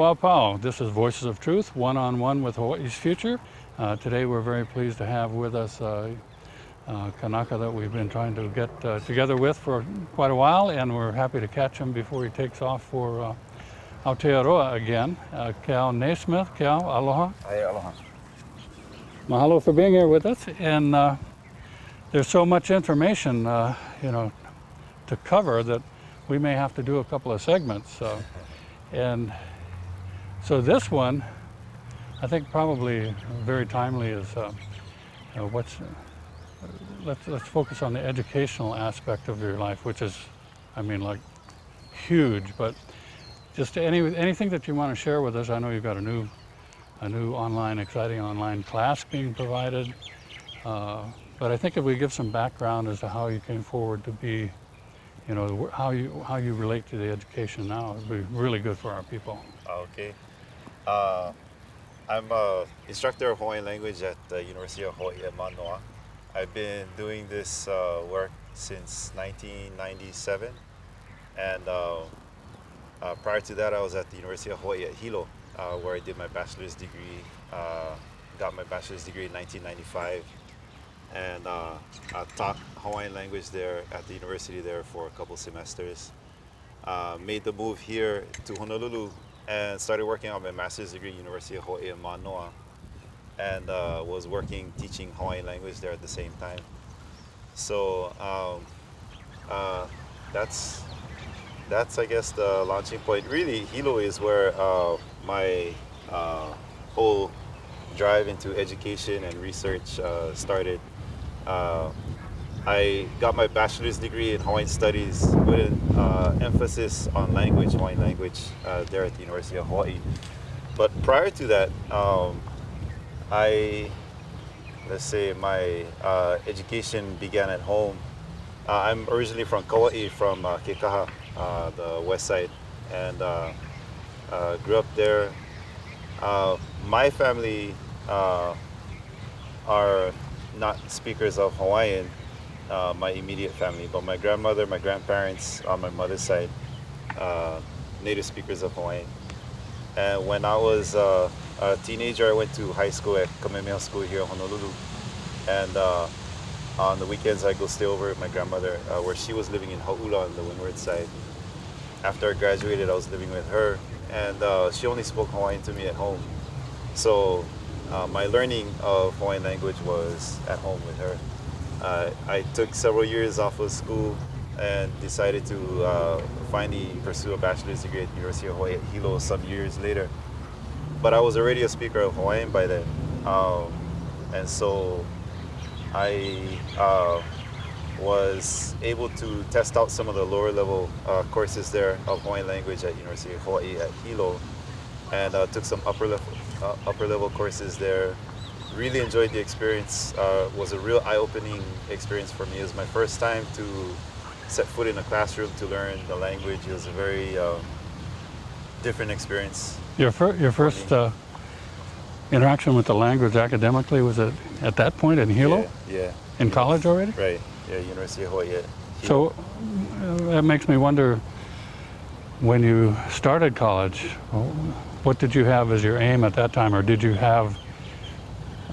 Aloha Pau. This is Voices of Truth, one-on-one with Hawaii's Future. Today we're very pleased to have with us Kanaka that we've been trying to get together with for quite a while, and we're happy to catch him before he takes off for Aotearoa again. Keao NeSmith. Keao, aloha. Hi, aloha. Mahalo for being here with us. And there's so much information, to cover that we may have to do a couple of segments. And so this one, I think probably very timely is let's focus on the educational aspect of your life, which is, huge. But just anything that you want to share with us. I know you've got a new exciting online class being provided. But I think if we give some background as to how you came forward to be, how you relate to the education now, it'd be really good for our people. Okay. I'm an instructor of Hawaiian language at the University of Hawaii at Manoa. I've been doing this work since 1997, and prior to that I was at the University of Hawaii at Hilo, where I did my bachelor's degree, got my bachelor's degree in 1995, and I taught Hawaiian language there at the university there for a couple semesters. Made the move here to Honolulu and started working on my master's degree at University of Hawaii in Manoa, and was teaching Hawaiian language there at the same time. So that's I guess the launching point. Really, Hilo is where my whole drive into education and research started. I got my bachelor's degree in Hawaiian Studies with an emphasis on Hawaiian language, there at the University of Hawaii. But prior to that, my education began at home. I'm originally from Kauai, from Kekaha, the west side, and grew up there. My family are not speakers of Hawaiian, my immediate family, but my grandmother, my grandparents on my mother's side, native speakers of Hawaiian. And when I was a teenager, I went to high school at Kamehameha School here in Honolulu. And on the weekends, I go stay over with my grandmother, where she was living in Hauula on the windward side. After I graduated, I was living with her, and she only spoke Hawaiian to me at home. So my learning of Hawaiian language was at home with her. I took several years off of school and decided to finally pursue a bachelor's degree at the University of Hawaii at Hilo some years later. But I was already a speaker of Hawaiian by then. And so I was able to test out some of the lower level courses there of Hawaiian language at University of Hawaii at Hilo, and took some upper level courses there. Really enjoyed the experience. Was a real eye-opening experience for me. It was my first time to set foot in a classroom to learn the language. It was a very different experience. Your first interaction with the language academically, was it at that point in Hilo? Yeah. In college already? Right. Yeah, University of Hawaii at So Hilo. that makes me wonder, when you started college, what did you have as your aim at that time, or did you have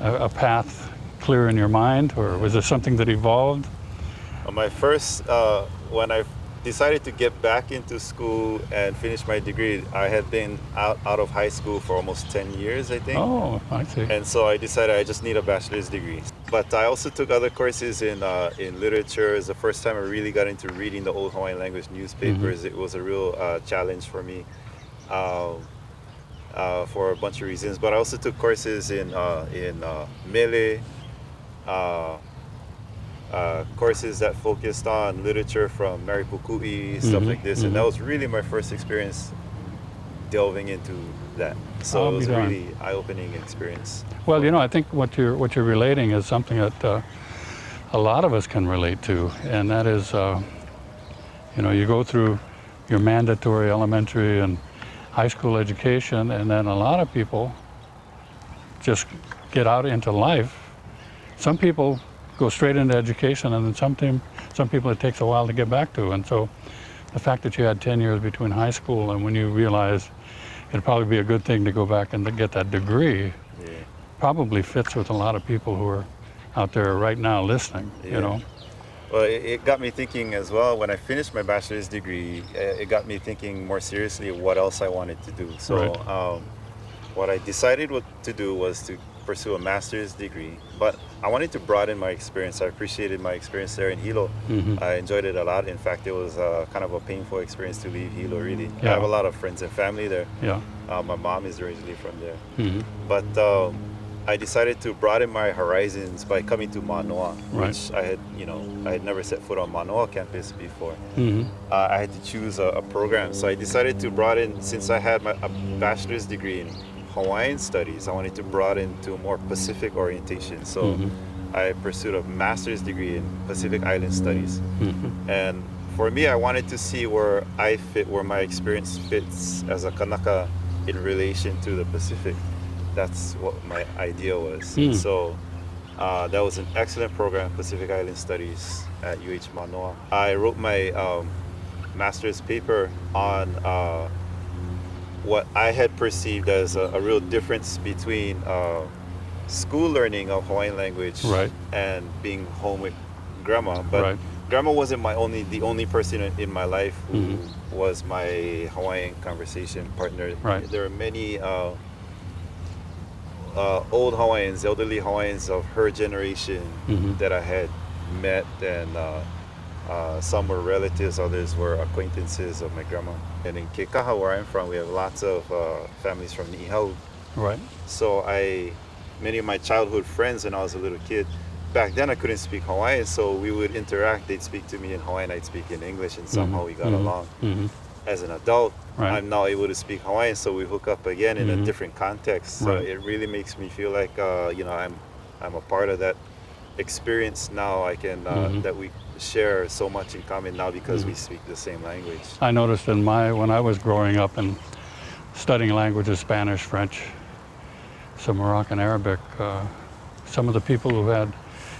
a path clear in your mind, or was there something that evolved? My first, when I decided to get back into school and finish my degree, I had been out of high school for almost 10 years, I think. Oh, I see. And so I decided I just need a bachelor's degree. But I also took other courses in literature. It's the first time I really got into reading the old Hawaiian language newspapers. Mm-hmm. It was a real challenge for me. For a bunch of reasons, but I also took courses in mele, courses that focused on literature from Mary Pukui, stuff like this, and that was really my first experience delving into that. So it was a really eye-opening experience. Well, I think what you're relating is something that a lot of us can relate to, and that is, you go through your mandatory elementary and high school education, and then a lot of people just get out into life. Some people go straight into education, and then some people it takes a while to get back to. And so the fact that you had 10 years between high school and when you realized, it'd probably be a good thing to go back and to get that degree. Yeah. Probably fits with a lot of people who are out there right now listening, Yeah. you know. Well, it got me thinking as well. When I finished my bachelor's degree, it got me thinking more seriously what else I wanted to do. So Right. what I decided what to do was to pursue a master's degree, but I wanted to broaden my experience. I appreciated my experience there in Hilo. Hmm. I enjoyed it a lot. In fact, it was kind of a painful experience to leave Hilo, really. I Yeah. have a lot of friends and family there. Yeah. My mom is originally from there. Hmm. But I decided to broaden my horizons by coming to Manoa, Right. which I had never set foot on Manoa campus before. Hmm. I had to choose a program, so I decided to broaden. Since I had a bachelor's degree in Hawaiian studies, I wanted to broaden to a more Pacific orientation. So Mhm. I pursued a master's degree in Pacific Island Studies. Hmm. And for me, I wanted to see where I fit, where my experience fits as a Kanaka in relation to the Pacific. That's what my idea was. Mm. So that was an excellent program, Pacific Island Studies at UH Manoa. I wrote my master's paper on what I had perceived as a real difference between school learning of Hawaiian language Right. and being home with grandma. But Right. grandma wasn't the only person in my life who Mhm. was my Hawaiian conversation partner. Right. There are many old Hawaiians, elderly Hawaiians of her generation Mhm. that I had met, and some were relatives, others were acquaintances of my grandma. And in Kekaha, where I'm from, we have lots of families from Niihau. Right. So many of my childhood friends when I was a little kid, back then I couldn't speak Hawaiian, so we would interact. They'd speak to me in Hawaiian, I'd speak in English, and somehow we got along. Hmm. As an adult, Right. I'm now able to speak Hawaiian, so we hook up again in a Mhm. different context. So Right. it really makes me feel like I'm a part of that experience now. I can Mhm. that we share so much in common now because Mhm. we speak the same language. I noticed when I was growing up and studying languages, Spanish, French, some Moroccan Arabic, some of the people who had,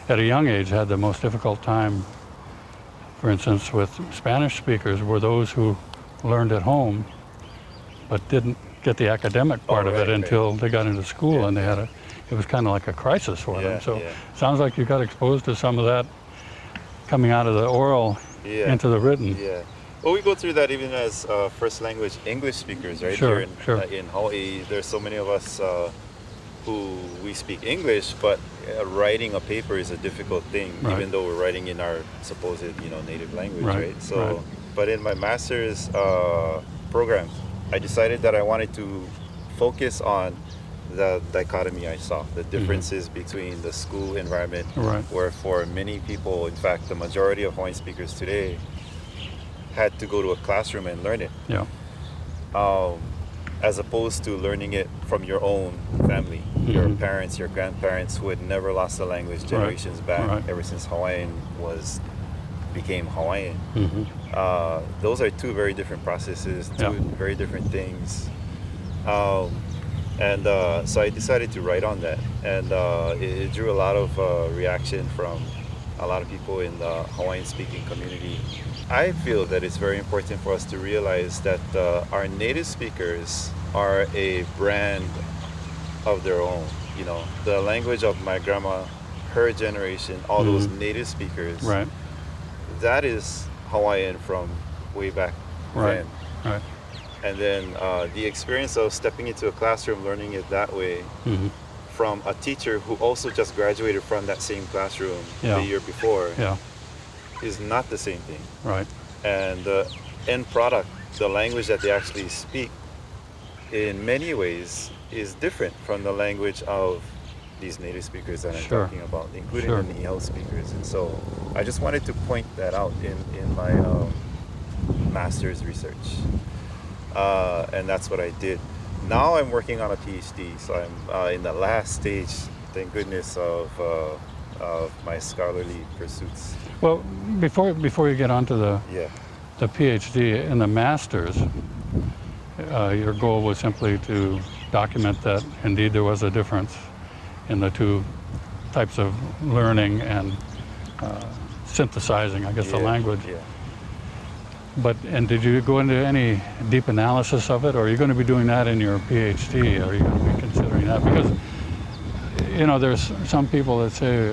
at a young age, had the most difficult time, for instance, with Spanish speakers, were those who learned at home but didn't get the academic part of it right, right. until they got into school, Yeah, and it was kind of like a crisis for them. So Yeah. sounds like you got exposed to some of that coming out of the oral Yeah. into the written. Yeah. Well, we go through that even as first language English speakers, right? Sure, Here sure. in Hawaii, there's so many of us who we speak English, but writing a paper is a difficult thing, Right. even though we're writing in our supposed, native language, Right, right? So, right. but in my master's program, I decided that I wanted to focus on the dichotomy I saw, the differences between the school environment, Right. where for many people, in fact, the majority of Hawaiian speakers today, had to go to a classroom and learn it, Yeah. as opposed to learning it from your own family, your Mhm. parents, your grandparents who had never lost the language generations back, Right. ever since Hawaiian became Hawaiian. Hmm. Those are two very different processes, two Yeah. very different things. And so I decided to write on that, and it drew a lot of reaction from a lot of people in the Hawaiian-speaking community. I feel that it's very important for us to realize that our native speakers are a brand of their own. The language of my grandma, her generation, all those native speakers, Right. that is Hawaiian from way back Right. then. Right. And then the experience of stepping into a classroom, learning it that way, Hmm. from a teacher who also just graduated from that same classroom Yeah. the year before, Yeah. is not the same thing. Right. And the end product, the language that they actually speak, in many ways is different from the language of these native speakers that I'm Sure. talking about, including Sure. the Niihau speakers. And so I just wanted to point that out in my master's research. And that's what I did. Now I'm working on a PhD, so I'm in the last stage, thank goodness, of my scholarly pursuits. Well, before you get on to Yeah. the PhD and the master's, your goal was simply to document that indeed there was a difference in the two types of learning and synthesizing, I guess, the Yeah, language. Yeah. And did you go into any deep analysis of it, or are you going to be doing that in your PhD? Are you going to be considering that? Because, you know, there's some people that say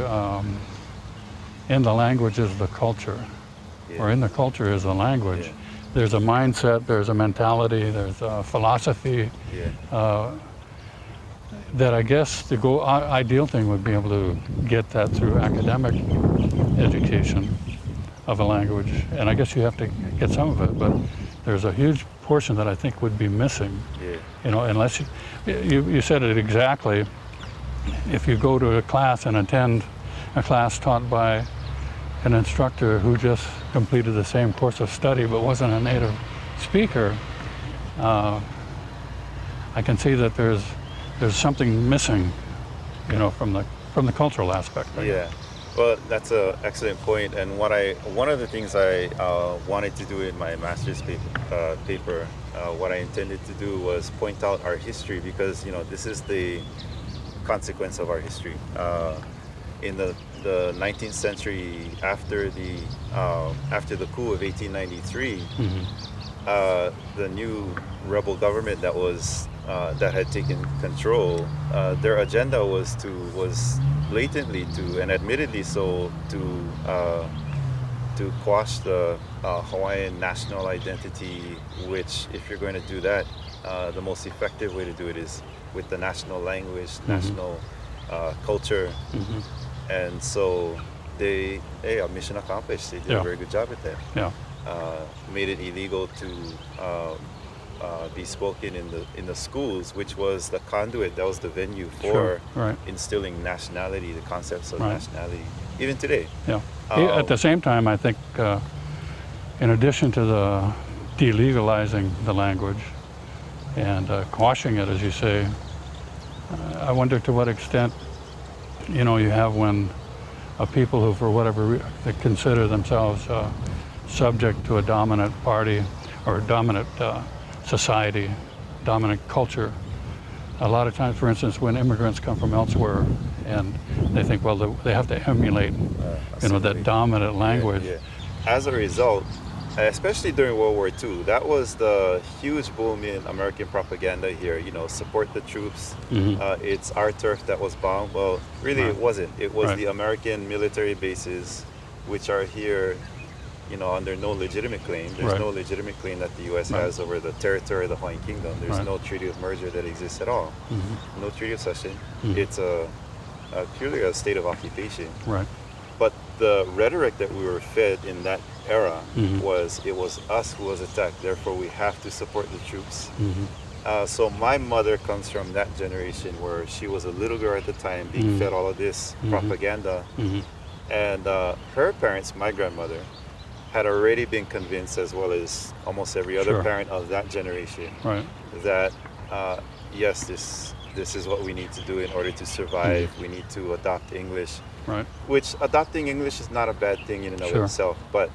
in the language is the culture, or in the culture is the language. Yeah. There's a mindset, there's a mentality, there's a philosophy that I guess the ideal thing would be able to get that through academic education of a language. And I guess you have to get some of it, but there's a huge portion that I think would be missing. Yeah. You know, unless you said it exactly. If you go to a class and attend a class taught by an instructor who just completed the same course of study but wasn't a native speaker, I can see that there's something missing, you know, from the cultural aspect. Yeah, well, that's an excellent point. And one of the things I wanted to do in my master's paper, what I intended to do was point out our history, because, you know, this is the consequence of our history. In the 19th century, after the coup of 1893, the new rebel government that had taken control, their agenda was blatantly and admittedly so to quash the Hawaiian national identity. Which, if you're going to do that, the most effective way to do it is with the national language, national culture. And so mission accomplished. They did a very good job at that. Yeah. Made it illegal to be spoken in the schools, which was the conduit, that was the venue for instilling nationality, the concepts of nationality, even today. Yeah. At the same time, I think, in addition to the delegalizing the language and quashing it, as you say, I wonder to what extent, you know, you have when a people who, for whatever reason, they consider themselves subject to a dominant party or a dominant society, dominant culture. A lot of times, for instance, when immigrants come from elsewhere and they think, well, they have to emulate, you know, that dominant language. Yeah. As a result, especially during World War II, that was the huge boom in American propaganda here. You know, support the troops. It's our turf that was bombed. Well, really, it wasn't. It was the American military bases, which are here, you know, under no legitimate claim. There's no legitimate claim that the U.S. has over the territory of the Hawaiian Kingdom. There's no treaty of merger that exists at all. No treaty of cession. It's purely a state of occupation. Right. But the rhetoric that we were fed in that era was, it was us who was attacked, therefore we have to support the troops. So my mother comes from that generation where she was a little girl at the time being fed all of this propaganda. And her parents, my grandmother, had already been convinced, as well as almost every other parent of that generation, that yes, this is what we need to do in order to survive. We need to adopt English. Which, adopting English is not a bad thing in and of itself, but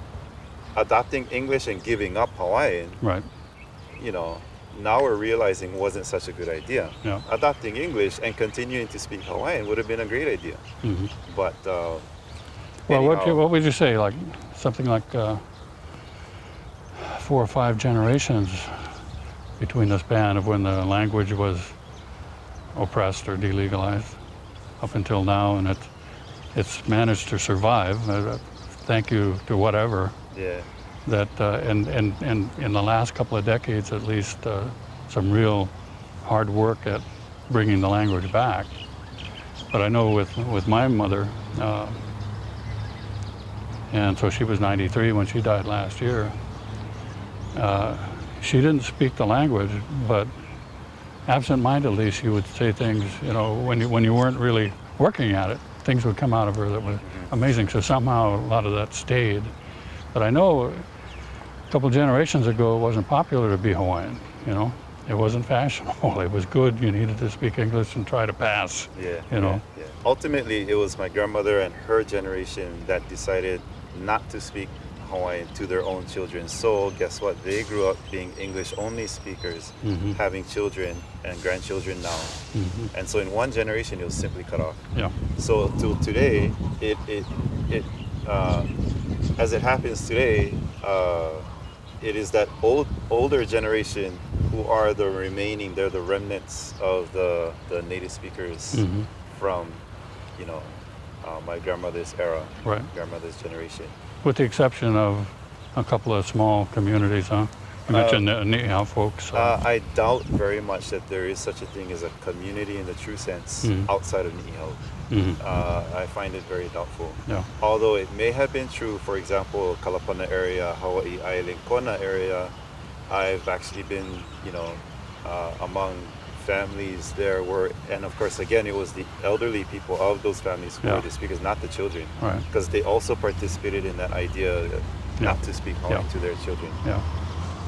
adopting English and giving up Hawaiian, you know, now we're realizing wasn't such a good idea. Adopting English and continuing to speak Hawaiian would have been a great idea. But well, anyhow, what would you say? Like something like 4 or 5 generations between the span of when the language was oppressed or delegalized up until now, and it's managed to survive. Thank you to whatever. That and in the last couple of decades, at least, some real hard work at bringing the language back. But I know with my mother, and so she was 93 when she died last year. She didn't speak the language, but absent-mindedly she would say things, you know, when you weren't really working at it, things would come out of her that was amazing. So somehow a lot of that stayed. But I know a couple generations ago it wasn't popular to be Hawaiian, you know. It wasn't fashionable. It was good. You needed to speak English and try to pass, you know. Ultimately, it was my grandmother and her generation that decided not to speak Hawaiian to their own children. So guess what? They grew up being English-only speakers, having children and grandchildren now. And so in one generation, it was simply cut off. So till today, it as it happens today, it is that older generation who are the remaining. They're the remnants of the native speakers Mm-hmm. from, you know, my grandmother's era, Right. grandmother's generation. With the exception of a couple of small communities, huh? You mentioned the Ni'ihau folks. I doubt very much that there is such a thing as a community in the true sense Mhm. outside of Ni'ihau. Mhm. I find it very doubtful. Yeah. Although it may have been true, for example, Kalapana area, Hawaii Island, Kona area, I've actually been, you know, among families there were, and of course, again, it was the elderly people of those families who Yeah. were the speakers, not the children, Right. because they also participated in that idea not to speak Hawaiian Yeah. to their children. Yeah.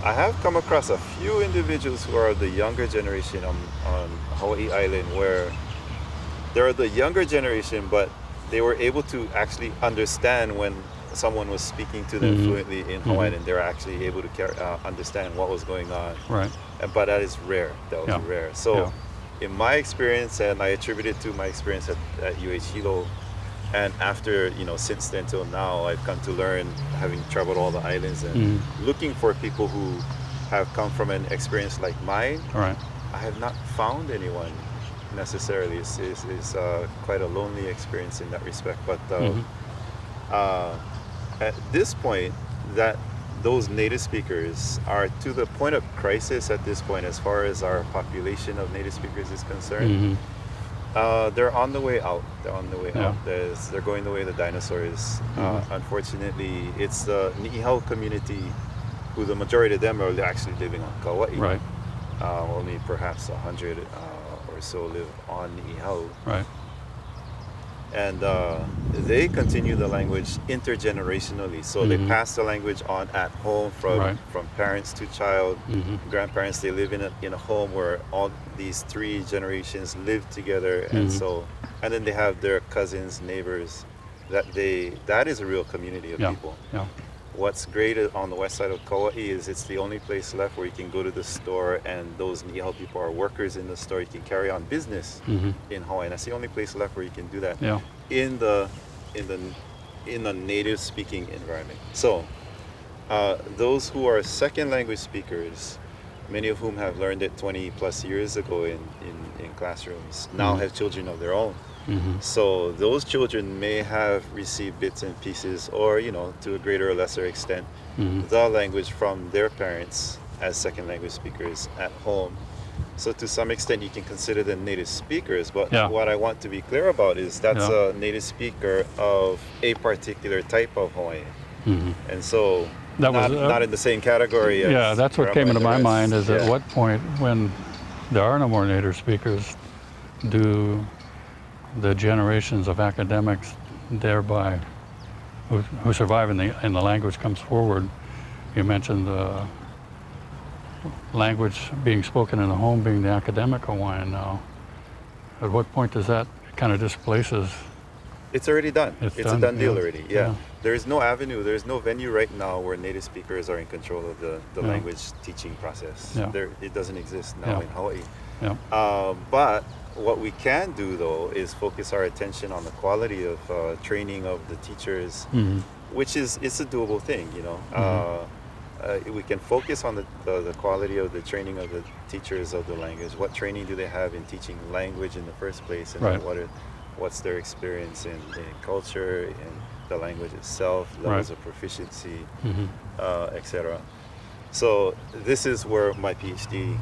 I have come across a few individuals who are the younger generation on Hawaii Island where they're the younger generation, but they were able to actually understand when someone was speaking to them Mhm. fluently in Hawaiian, and they're actually able to understand what was going on. Right. But that is rare. That was Yeah. rare. So, Yeah. in my experience, and I attribute it to my experience at UH Hilo, and after, you know, since then till now, I've come to learn, having traveled all the islands and Mhm. looking for people who have come from an experience like mine. Right. I have not found anyone necessarily. It's quite a lonely experience in that respect. But Mhm. at this point, that those native speakers are to the point of crisis at this point, as far as our population of native speakers is concerned. Mhm. They're on the way out. They're on the way Yeah. out. They're going the way of the dinosaurs. Mhm. Unfortunately, it's the Ni'ihau community who the majority of them are actually living on Kauai. Right. Only perhaps 100 or so live on Ni'ihau. Right. And they continue the language intergenerationally. So they Mhm. pass the language on at home Right. from parents to child, Mhm. grandparents. They live in a home where all these three generations live together, and Mhm. and then they have their cousins, neighbors. That is a real community of Yeah. people. Yeah. What's great on the west side of Kauai is it's the only place left where you can go to the store and those Ni'ihau people are workers in the store. You can carry on business Mhm. in Hawaii. That's the only place left where you can do that Yeah. in the in the in a native speaking environment. So those who are second language speakers, many of whom have learned it 20 plus years ago in classrooms, now Mhm. have children of their own. Mhm. So those children may have received bits and pieces, or, you know, to a greater or lesser extent, Mhm. the language from their parents as second language speakers at home. So to some extent, you can consider them native speakers. But Yeah. what I want to be clear about is that's Yeah. a native speaker of a particular type of Hawaiian, Mhm. and so That was, not in the same category. As Yeah, that's what grandma came and into the my rest. mind is at Yeah. what point, when there are no more native speakers, do the generations of academics thereby who survive and the language comes forward. You mentioned the language being spoken in the home being the academic Hawaiian now. At what point does that kind of displaces? It's already done. It's A done, done deal yeah. already. Yeah. Yeah. There is no avenue. There is no venue right now where native speakers are in control of the Yeah. language teaching process. Yeah. It doesn't exist now Yeah. in Hawaii. Yeah. But what we can do, though, is focus our attention on the quality of training of the teachers, Mhm. which it's a doable thing, you know. Mhm. We can focus on the quality of the training of the teachers of the language. What training do they have in teaching language in the first place, and Right. what's their experience in culture, in the language itself, levels Right. of proficiency, Mhm. etc. So this is where my PhD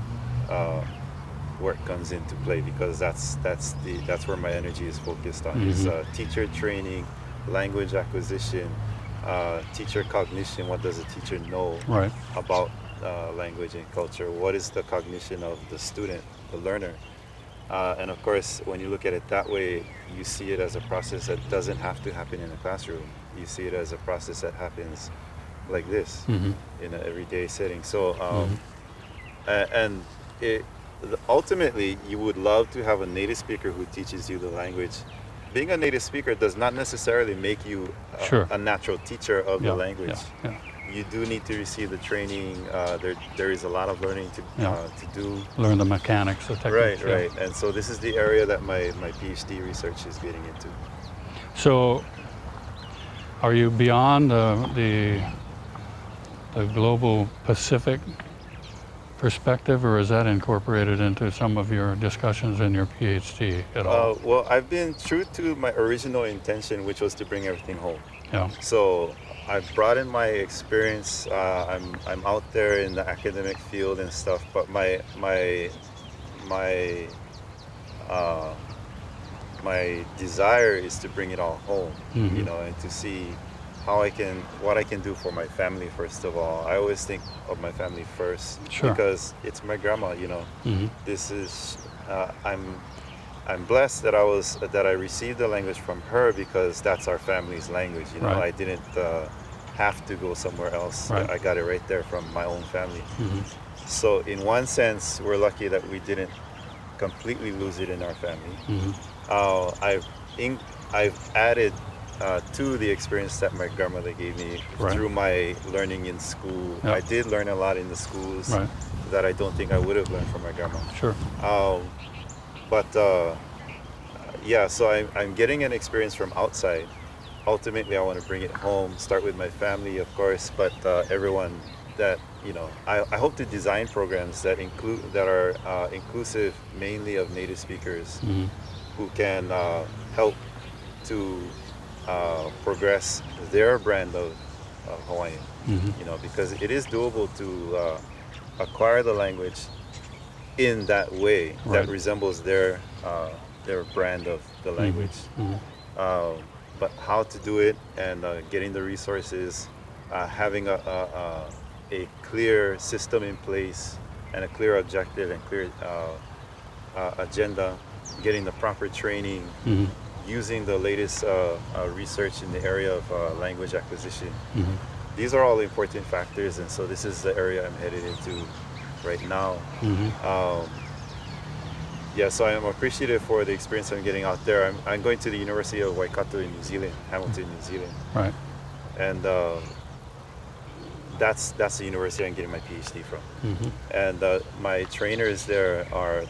work comes into play, because that's where my energy is focused on, is Mhm. teacher training, language acquisition, teacher cognition. What does a teacher know Right. about language and culture? What is the cognition of the student, the learner? And of course, when you look at it that way, you see it as a process that doesn't have to happen in a classroom. You see it as a process that happens like this Mhm. in an everyday setting. So, Mhm. and ultimately, you would love to have a native speaker who teaches you the language. Being a native speaker does not necessarily make you Sure. a natural teacher of Yeah. the language. Yeah. Yeah. You do need to receive the training. There is a lot of learning Yeah. to do. Learn the mechanics, the techniques. Right, yeah. right. And so this is the area that my PhD research is getting into. So, are you beyond the global Pacific perspective, or is that incorporated into some of your discussions in your PhD at all? Well, I've been true to my original intention, which was to bring everything home. Yeah. So I've brought in my experience. I'm out there in the academic field and stuff, but my desire is to bring it all home, Mhm. you know, and to see what I can do for my family. First of all, I always think of my family first, Sure. because it's my grandma, you know. Mhm. This is I'm blessed that I received the language from her, because that's our family's language, you know. Right. I didn't have to go somewhere else. Right. I got it right there from my own family. Mhm. So in one sense, we're lucky that we didn't completely lose it in our family. Mhm. I've added to the experience that my grandmother gave me Right. through my learning in school. Yep. I did learn a lot in the schools Right. that I don't think I would have learned from my grandma. Sure. But yeah, so I'm getting an experience from outside. Ultimately, I want to bring it home, start with my family, of course, but everyone that, you know, I hope to design programs that are inclusive mainly of native speakers, Mhm. who can help to progress their brand of Hawaiian, Mhm. you know, because it is doable to acquire the language in that way Right. that resembles their brand of the language. Mhm. But how to do it, and getting the resources, having a clear system in place, and a clear objective and clear agenda, getting the proper training, Mhm. using the latest research in the area of language acquisition. Mhm. These are all important factors, and so this is the area I'm headed into right now. Mhm. Yeah, so I'm appreciative for the experience I'm getting out there. I'm going to the University of Waikato in New Zealand, Hamilton, New Zealand, Right. and that's the university I'm getting my PhD from. Mhm. And my trainers there are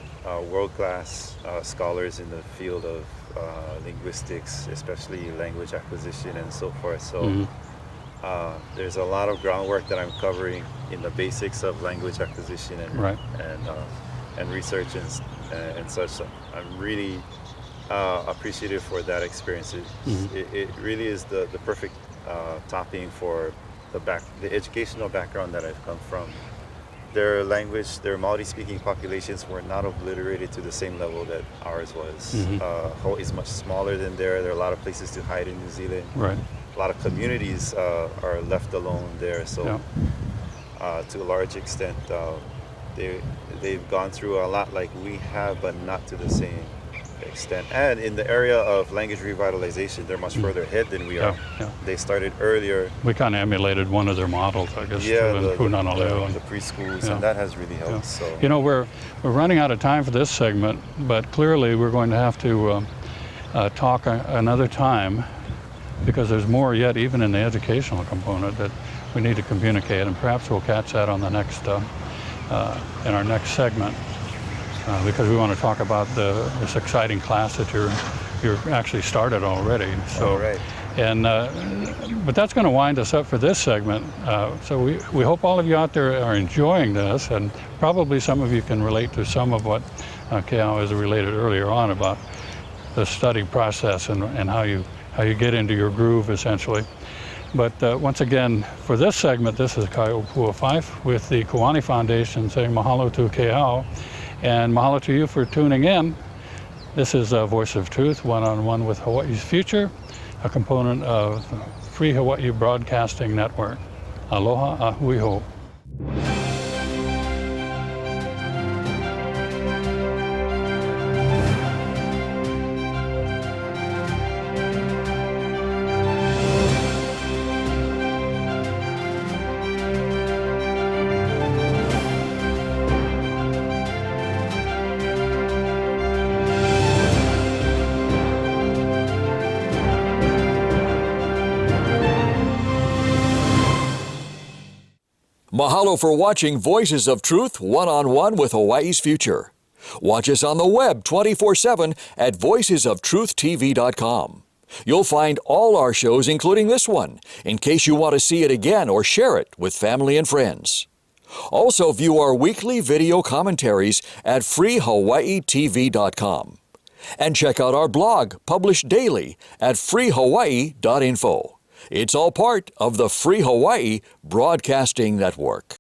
world-class scholars in the field of linguistics, especially language acquisition and so forth. So Mhm. there's a lot of groundwork that I'm covering in the basics of language acquisition and Right. and research and such. So I'm really appreciative for that experience. Mhm. It really is the perfect topping for the educational background that I've come from. Their language, their Maori-speaking populations were not obliterated to the same level that ours was. Mhm. Hawaii is much smaller than there. There are a lot of places to hide in New Zealand. Right. A lot of communities are left alone there. So Yeah. to a large extent, they've gone through a lot like we have, but not to the same extent. And in the area of language revitalization, they're much further ahead than we are. Yeah. They started earlier. We kind of emulated one of their models, I guess, Yeah, too, in the Punanoleo. preschools, Yeah. and that has really helped. Yeah. So You know, we're running out of time for this segment, but clearly we're going to have to talk another time, because there's more yet, even in the educational component, that we need to communicate, and perhaps we'll catch that on the next in our next segment, because we want to talk about this exciting class that you're actually started already. So. all right. And but that's going to wind us up for this segment. So we hope all of you out there are enjoying this, and probably some of you can relate to some of what Keao has related earlier on about the study process and how you get into your groove, essentially. But once again, for this segment, this is Kaiopua Fife with the Kuani Foundation saying mahalo to Keao, and mahalo to you for tuning in. This is Voice of Truth, one-on-one with Hawaii's Future, a component of Free Hawaii Broadcasting Network. Aloha, ahui ho. Mahalo for watching Voices of Truth one-on-one with Hawaii's Future. Watch us on the web 24/7 at voicesoftruth.tv.com. You'll find all our shows, including this one, in case you want to see it again or share it with family and friends. Also, view our weekly video commentaries at freehawaiitv.com. And check out our blog, published daily, at freehawaii.info. It's all part of the Free Hawaii Broadcasting Network.